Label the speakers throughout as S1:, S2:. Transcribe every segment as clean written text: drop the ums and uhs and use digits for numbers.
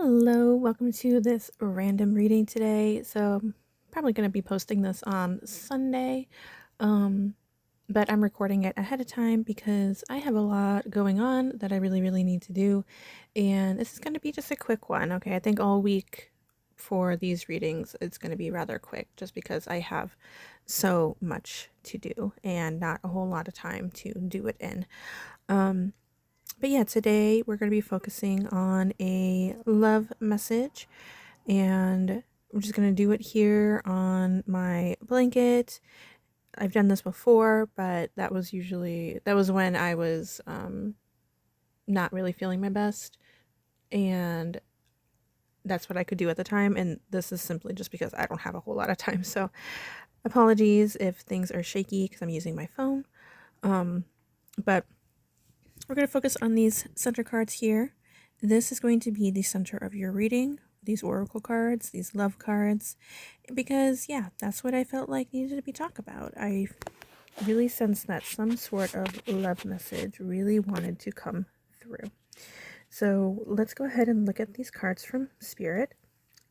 S1: Hello, welcome to this random reading today. So, I'm probably going to be posting this on Sunday, um, but I'm recording it ahead of time because I have a lot going on that I really need to do. And this is going to be just a quick one, okay? I think all week for these readings, it's going to be rather quick just because I have so much to do and not a whole lot of time to do it in. Um, but yeah, today we're going to be focusing on a love message, and I'm just going to do it here on my blanket. I've done this before, but that was when I was not really feeling my best, and that's what I could do at the time. And this is simply just because I don't have a whole lot of time. So apologies if things are shaky because I'm using my phone. But we're going to focus on these center cards here. This is going to be the center of your reading, these oracle cards, these love cards, because yeah, that's what I felt like needed to be talked about. I really sensed that some sort of love message really wanted to come through. So let's go ahead and look at these cards from Spirit.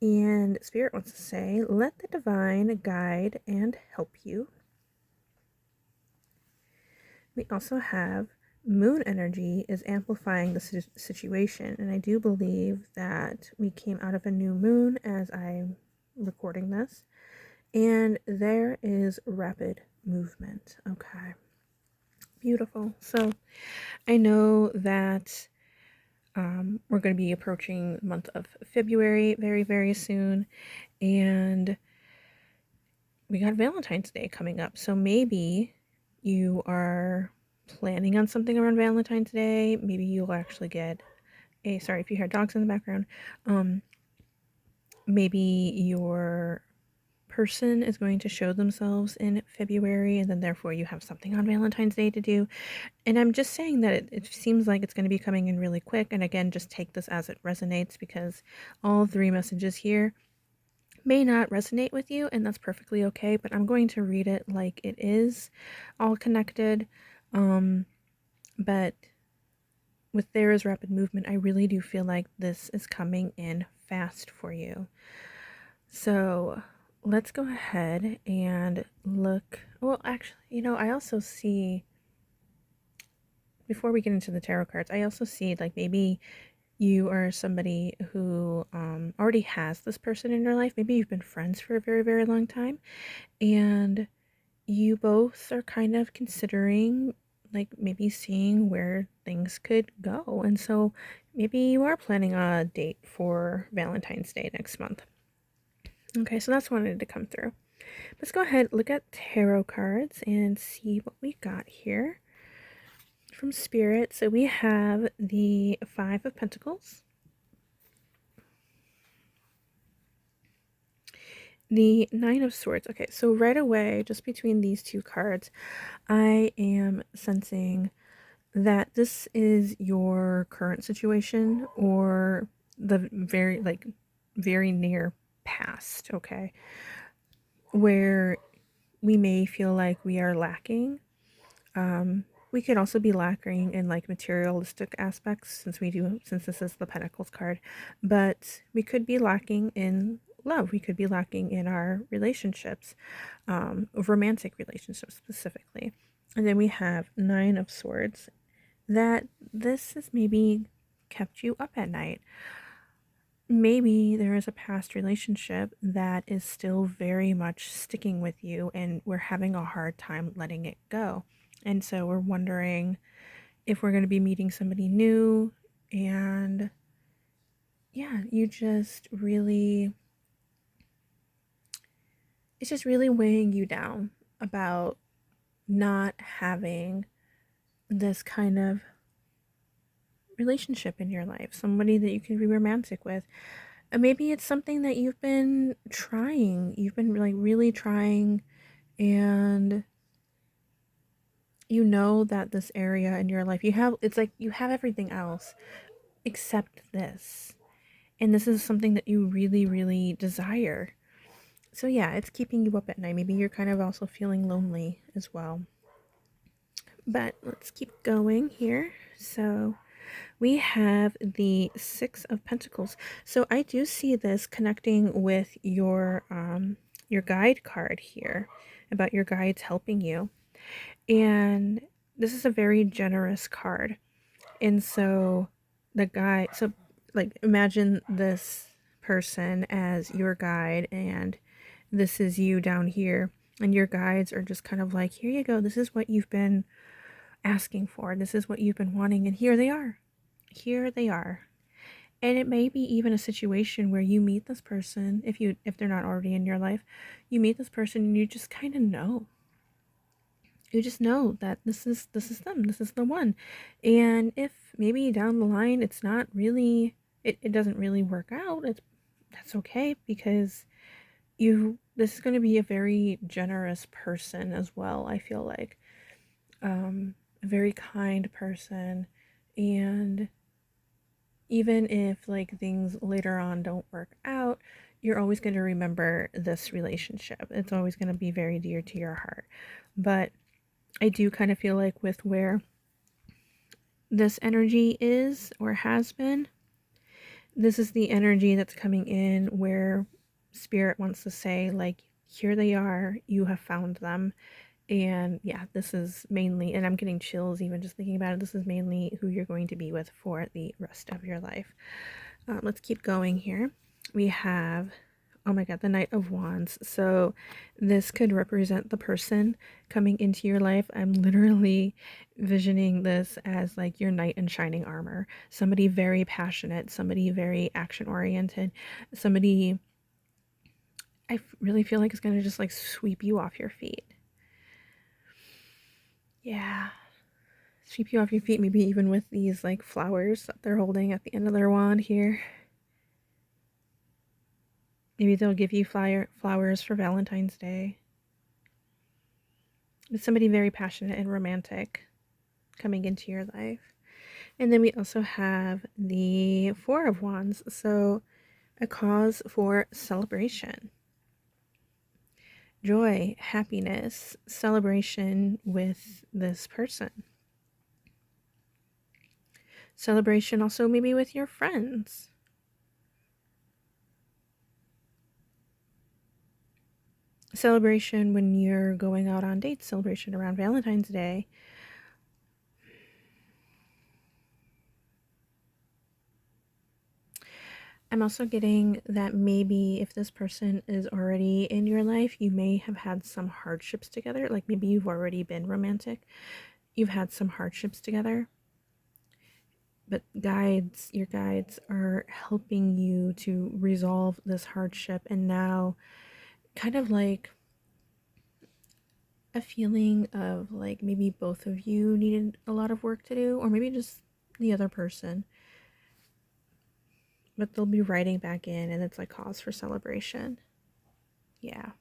S1: And Spirit wants to say, let the divine guide and help you. We also have moon energy is amplifying the situation, and I do believe that we came out of a new moon as I'm recording this, and there is rapid movement. Okay, beautiful. So I know that we're going to be approaching the month of February very soon, and we got Valentine's Day coming up, so maybe you are planning on something around Valentine's Day. Maybe you'll actually get sorry if you hear dogs in the background. Maybe your person is going to show themselves in February, and then therefore you have something on Valentine's Day to do. And I'm just saying that it seems like it's going to be coming in really quick. And again, just take this as it resonates, because all three messages here may not resonate with you, and that's perfectly okay, but I'm going to read it like it is all connected. But with there is rapid movement, I really do feel like this is coming in fast for you. So let's go ahead and look. Well, actually, I also see, before we get into the tarot cards, I also see like maybe you are somebody who already has this person in your life. Maybe you've been friends for a very long time, and you both are kind of considering, like, maybe seeing where things could go. And so maybe you are planning a date for Valentine's Day next month. Okay, so that's wanted to come through. Let's go ahead, look at tarot cards and see what we got here from Spirit. So we have the Five of Pentacles, the Nine of Swords. Okay, so right away, just between these two cards, I am sensing that this is your current situation, or the very near past, okay, where we may feel like we are lacking. We could also be lacking in like materialistic aspects, since this is the Pentacles card, but we could be lacking in love. We could be lacking in our relationships, romantic relationships specifically. And then we have Nine of Swords, that this has maybe kept you up at night. Maybe there is a past relationship that is still very much sticking with you, and we're having a hard time letting it go. And so we're wondering if we're going to be meeting somebody new. And yeah, it's just really weighing you down about not having this kind of relationship in your life, somebody that you can be romantic with. And maybe it's something that you've been trying, like really trying, and you know that this area in your life, it's like you have everything else except this. And this is something that you really desire. So yeah, it's keeping you up at night. Maybe you're kind of also feeling lonely as well. But let's keep going here. So we have the Six of Pentacles. So I do see this connecting with your guide card here, about your guides helping you. And this is a very generous card. And so so like imagine this person as your guide, and this is you down here, and your guides are just kind of like, here you go, this is what you've been asking for, this is what you've been wanting, and here they are. Here they are. And it may be even a situation where you meet this person, if they're not already in your life, you meet this person and you just kind of know. You just know that this is them, this is the one. And if maybe down the line it's not really, it doesn't really work out, that's okay, because this is going to be a very generous person as well. I feel like a very kind person. And even if like things later on don't work out, you're always going to remember this relationship. It's always going to be very dear to your heart. But I do kind of feel like with where this energy is or has been, this is the energy that's coming in where Spirit wants to say, like, here they are, you have found them. And yeah, this is mainly, and I'm getting chills even just thinking about it, this is mainly who you're going to be with for the rest of your life. Let's keep going here. We have, oh my god, the Knight of Wands. So this could represent the person coming into your life. I'm literally visioning this as like your knight in shining armor. Somebody very passionate, somebody very action oriented, somebody I really feel like is going to just like sweep you off your feet. Yeah. Sweep you off your feet, maybe even with these like flowers that they're holding at the end of their wand here. Maybe they'll give you flowers for Valentine's Day. It's somebody very passionate and romantic coming into your life. And then we also have the Four of Wands. So a cause for celebration. Joy, happiness, celebration with this person. Celebration also maybe with your friends. Celebration when you're going out on dates, celebration around Valentine's Day. I'm also getting that maybe if this person is already in your life, you may have had some hardships together. Like maybe you've already been romantic. You've had some hardships together. But your guides are helping you to resolve this hardship. And now kind of like a feeling of like maybe both of you needed a lot of work to do, or maybe just the other person. But they'll be writing back in, and it's like cause for celebration. Yeah.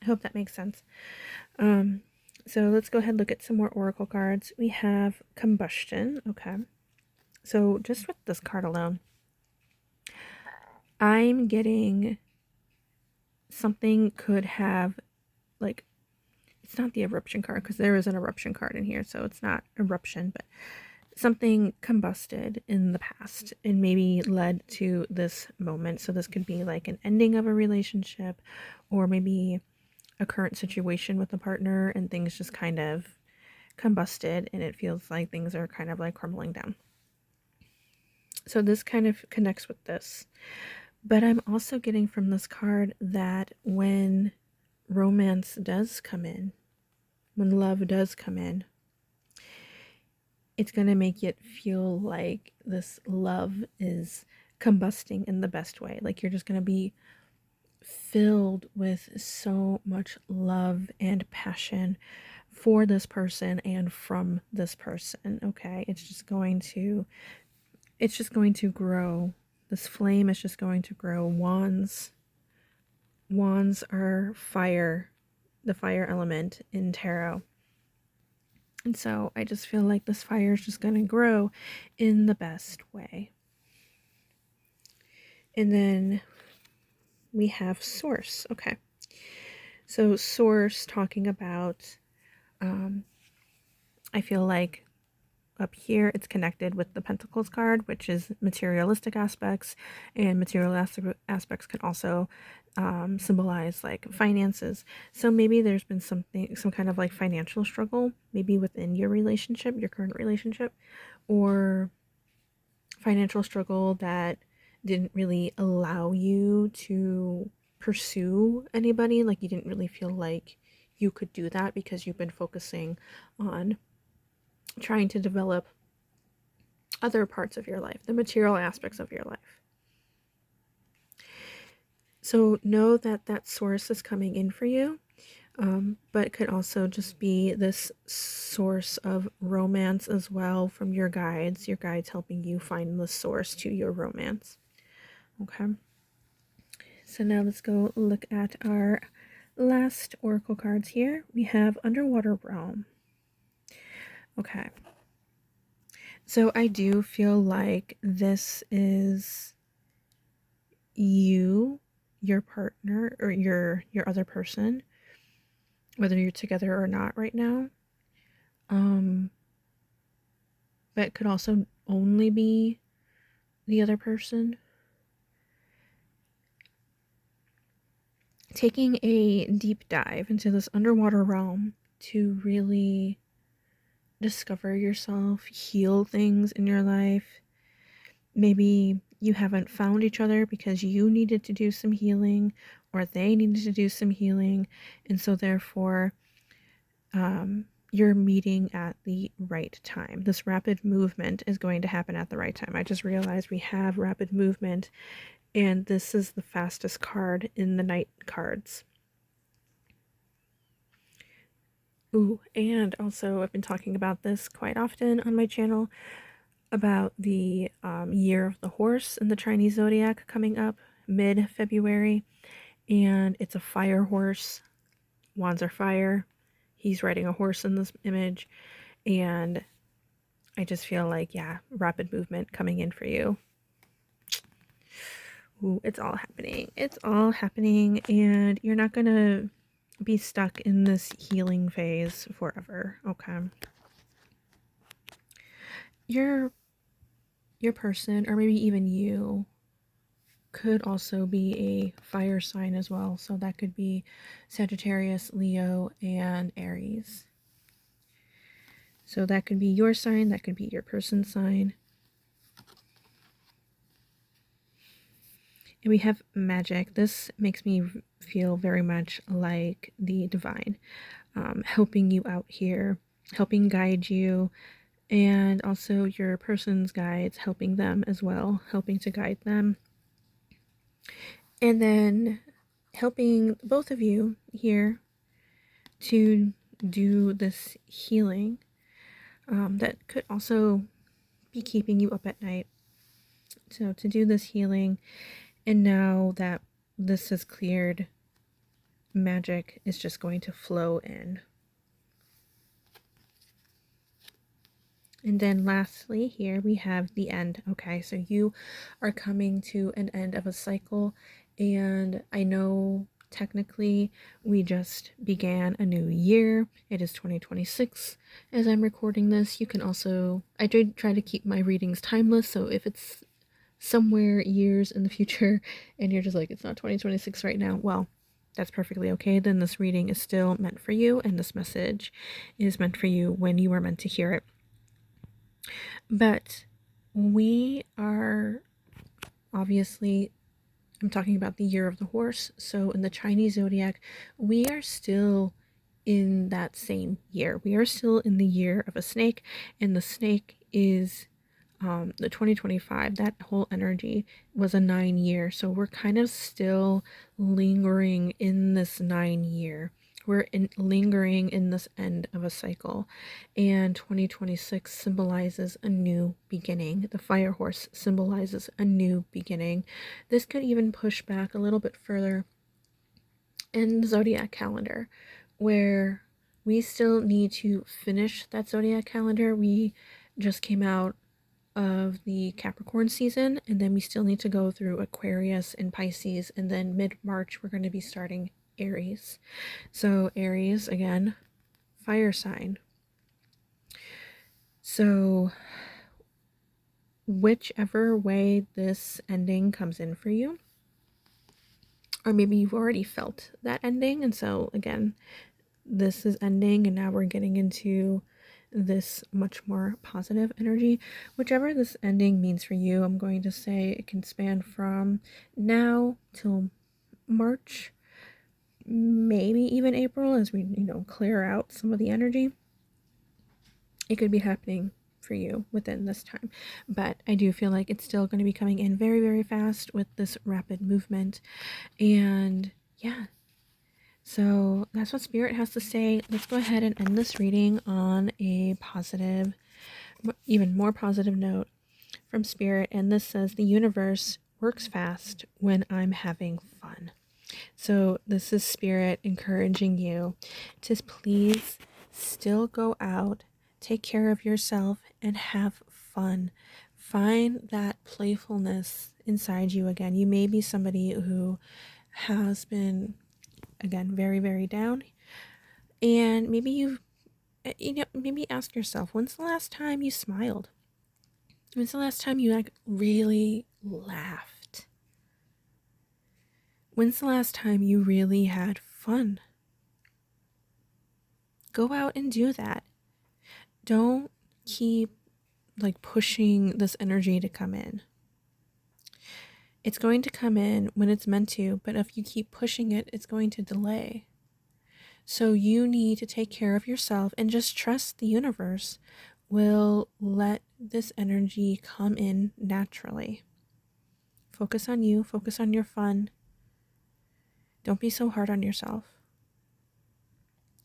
S1: I hope that makes sense. So let's go ahead and look at some more oracle cards. We have combustion. Okay. So just with this card alone, I'm getting something could have like, it's not the eruption card because there is an eruption card in here, so it's not eruption, but something combusted in the past and maybe led to this moment. So this could be like an ending of a relationship, or maybe a current situation with a partner and things just kind of combusted and it feels like things are kind of like crumbling down. So this kind of connects with this. But I'm also getting from this card that when romance does come in, when love does come in, it's going to make it feel like this love is combusting in the best way. Like you're just going to be filled with so much love and passion for this person and from this person. Okay, it's just going to grow. This flame is just going to grow. Wands are fire, the fire element in tarot. And so I just feel like this fire is just going to grow in the best way. And then we have source. Okay. So source talking about, I feel like up here, it's connected with the Pentacles card, which is materialistic aspects, and materialistic aspects can also symbolize like finances. So maybe there's been some kind of like financial struggle, maybe within your relationship, your current relationship, or financial struggle that didn't really allow you to pursue anybody. Like you didn't really feel like you could do that because you've been focusing on trying to develop other parts of your life, the material aspects of your life. So know that that source is coming in for you, but it could also just be this source of romance as well from your guides helping you find the source to your romance. Okay. So now let's go look at our last oracle cards here. We have Underwater Realm. Okay. So I do feel like this is you, your partner, or your other person, whether you're together or not right now. But it could also only be the other person. Taking a deep dive into this underwater realm to really discover yourself, heal things in your life. Maybe you haven't found each other because you needed to do some healing or they needed to do some healing, and so therefore you're meeting at the right time. This rapid movement is going to happen at the right time. I just realized we have rapid movement, and this is the fastest card in the night cards. Ooh, and also I've been talking about this quite often on my channel about the year of the horse in the Chinese zodiac coming up mid-February, and it's a fire horse. Wands are fire. He's riding a horse in this image, and I just feel like, yeah, rapid movement coming in for you. Ooh, it's all happening. It's all happening, and you're not gonna be stuck in this healing phase forever, okay? Your person, or maybe even you, could also be a fire sign as well. So that could be Sagittarius, Leo, and Aries. So that could be your sign, that could be your person's sign. And we have magic. This makes me feel very much like the divine, helping you out here, helping guide you, and also your person's guides, helping them as well, helping to guide them. And then helping both of you here to do this healing that could also be keeping you up at night. So to do this healing, and now that this is cleared, magic is just going to flow in. And then lastly here we have the end. Okay, so you are coming to an end of a cycle, and I know technically we just began a new year. It is 2026 as I'm recording this. You can also, I did try to keep my readings timeless, so if it's somewhere years in the future and you're just like, it's not 2026 right now, well, that's perfectly okay. Then this reading is still meant for you, and this message is meant for you when you were meant to hear it. But we are obviously, I'm talking about the year of the horse. So in the Chinese zodiac, we are still in that same year. We are still in the year of a snake, and the snake is the 2025. That whole energy was a 9-year. So we're kind of still lingering in this 9-year. We're lingering in this end of a cycle, and 2026 symbolizes a new beginning. The fire horse symbolizes a new beginning. This could even push back a little bit further in the zodiac calendar, where we still need to finish that zodiac calendar. We just came out of the Capricorn season, and then we still need to go through Aquarius and Pisces, and then mid-March we're going to be starting Aries. So Aries, again, fire sign. So whichever way this ending comes in for you, or maybe you've already felt that ending, and so again, this is ending and now we're getting into this much more positive energy. Whichever this ending means for you, I'm going to say it can span from now till March, maybe even April, as we clear out some of the energy. It could be happening for you within this time, but I do feel like it's still going to be coming in very, very fast with this rapid movement. And yeah, so that's what Spirit has to say. Let's go ahead and end this reading on a positive, even more positive note from Spirit. And this says, the universe works fast when I'm having fun. So this is Spirit encouraging you to please still go out, take care of yourself, and have fun. Find that playfulness inside you again. You may be somebody who has been, again, very, very down. And maybe maybe ask yourself, when's the last time you smiled? When's the last time you really laughed? When's the last time you really had fun? Go out and do that. Don't keep pushing this energy to come in. It's going to come in when it's meant to, but if you keep pushing it, it's going to delay. So you need to take care of yourself and just trust the universe will let this energy come in naturally. Focus on you, focus on your fun. Don't be so hard on yourself.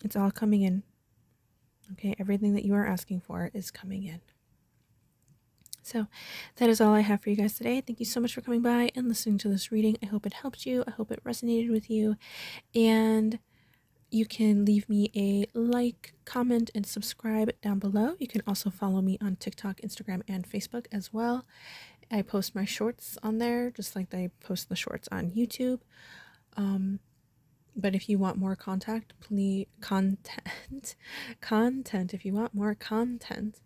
S1: It's all coming in. Okay, everything that you are asking for is coming in. So that is all I have for you guys today. Thank you so much for coming by and listening to this reading. I hope it helped you. I hope it resonated with you. And you can leave me a like, comment, and subscribe down below. You can also follow me on TikTok, Instagram, and Facebook as well. I post my shorts on there, just like I post the shorts on YouTube. But if you want more content, if you want more content,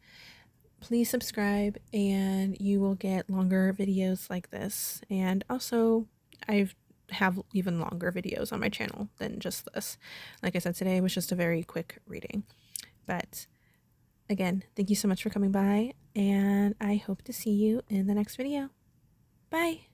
S1: please subscribe and you will get longer videos like this. And also, I have even longer videos on my channel than just this. Like I said, today was just a very quick reading. But again, thank you so much for coming by, and I hope to see you in the next video. Bye!